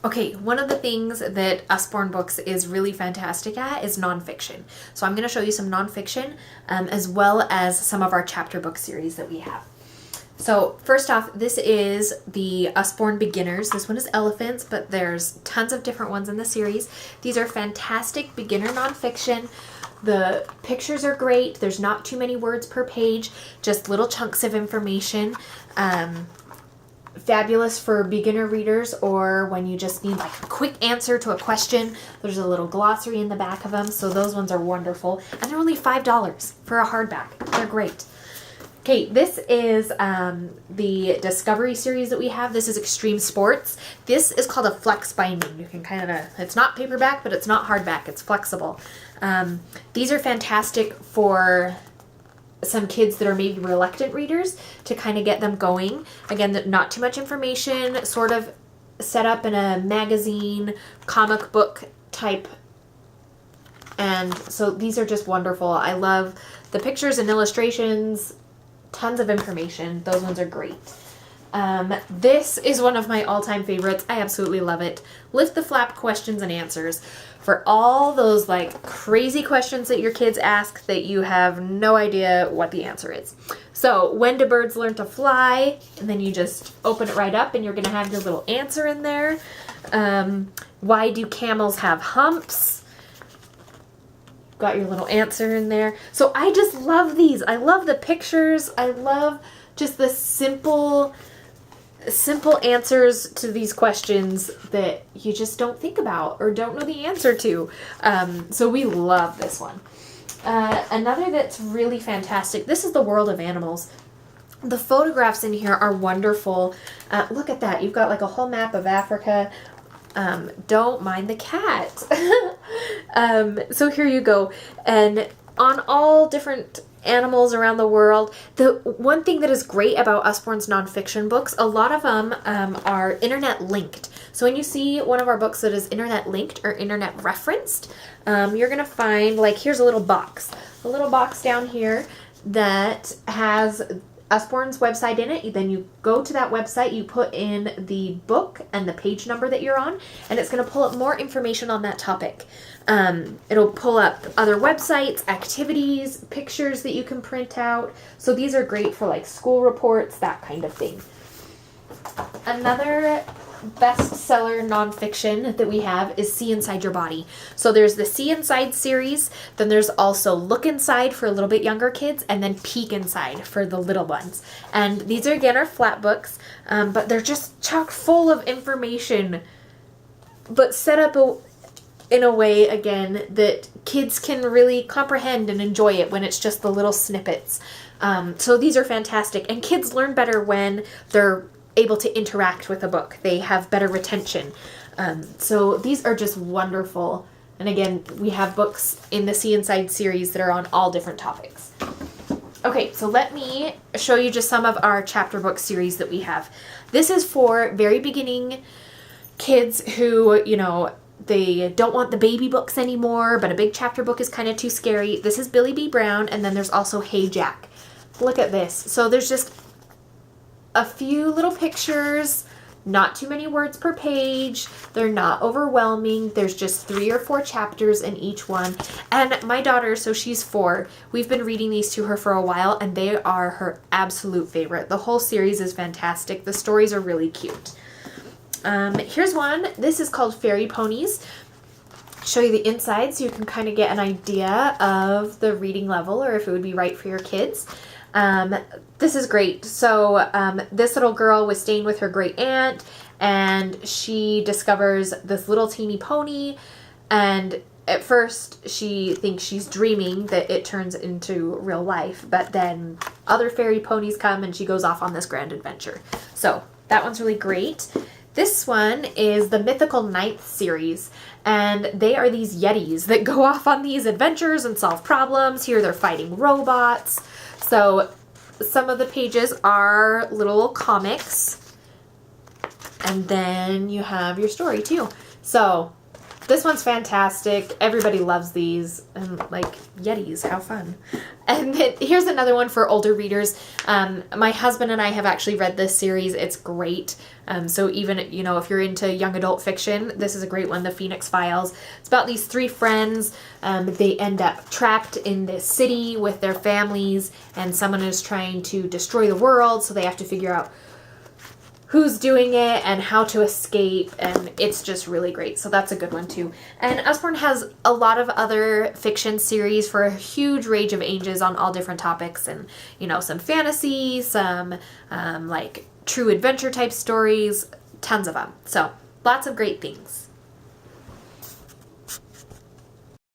Okay, one of the things that Usborne Books is really fantastic at is nonfiction. So I'm going to show you some nonfiction as well as some of our chapter book series that we have. So first off, this is the Usborne Beginners. This one is elephants, but there's tons of different ones in the series. These are fantastic beginner nonfiction. The pictures are great. There's not too many words per page, just little chunks of information. Fabulous for beginner readers or when you just need like a quick answer to a question. There's a little glossary in the back of them, so those ones are wonderful. And they're only $5 for a hardback. They're great. Okay, this is the Discovery series that we have. This is Extreme Sports. This is called a flex binding. You can kind of, it's not paperback, but it's not hardback. It's flexible. These are fantastic for some kids that are maybe reluctant readers to kind of get them going. Again, not too much information, sort of set up in a magazine, comic book type. And so these are just wonderful. I love the pictures and illustrations, tons of information. Those ones are great. This is one of my all-time favorites. I absolutely love it. Lift the Flap Questions and Answers. For all those like crazy questions that your kids ask that you have no idea what the answer is. So, when do birds learn to fly? And then you just open it right up and you're going to have your little answer in there. Why do camels have humps? Got your little answer in there. So I just love these. I love the pictures. I love just the simple answers to these questions that you just don't think about or don't know the answer to. So we love this one. Another that's really fantastic, this is The World of Animals. The photographs in here are wonderful. Look at that. You've got like a whole map of Africa. Don't mind the cat. So here you go. And on all different animals around the world. The one thing that is great about Usborne's nonfiction books, a lot of them are internet linked. So when you see one of our books that is internet linked or internet referenced, you're going to find, like, here's a little box down here that has Usborne's website in it. Then you go to that website, you put in the book and the page number that you're on, and it's going to pull up more information on that topic. It'll pull up other websites, activities, pictures that you can print out. So these are great for like school reports, that kind of thing. Another bestseller nonfiction that we have is See Inside Your Body. So there's the See Inside series, then there's also Look Inside for a little bit younger kids, and then Peek Inside for the little ones. And these are again are flat books, but they're just chock full of information, but set up in a way, again, that kids can really comprehend and enjoy it when it's just the little snippets. So these are fantastic, and kids learn better when they're able to interact with a book. They have better retention. So these are just wonderful. And again, we have books in the See Inside series that are on all different topics. Okay, so let me show you just some of our chapter book series that we have. This is for very beginning kids who, you know, they don't want the baby books anymore, but a big chapter book is kind of too scary. This is Billy B. Brown, and then there's also Hey Jack. Look at this. So there's just a few little pictures, not too many words per page. They're not overwhelming. There's just 3 or 4 chapters in each one. And my daughter, so she's 4, we've been reading these to her for a while, and they are her absolute favorite. The whole series is fantastic. The stories are really cute. Here's one. This is called Fairy Ponies. Show you the inside so you can kind of get an idea of the reading level or if it would be right for your kids. This is great. So this little girl was staying with her great aunt, and she discovers this little teeny pony, and at first she thinks she's dreaming that it turns into real life, but then other fairy ponies come and she goes off on this grand adventure. So that one's really great. This one is the Mythical Ninth series, and they are these yetis that go off on these adventures and solve problems. Here they're fighting robots. So some of the pages are little comics, and then you have your story too. So This one's fantastic. Everybody loves these. And like Yetis, how fun. And then here's another one for older readers. My husband and I have actually read this series. It's great. So even, if you're into young adult fiction, this is a great one, The Phoenix Files. It's about these 3 friends. They end up trapped in this city with their families, and someone is trying to destroy the world, so they have to figure out who's doing it and how to escape, and it's just really great. So that's a good one too. And Usborne has a lot of other fiction series for a huge range of ages on all different topics, and some fantasy, some like true adventure type stories, tons of them. So lots of great things.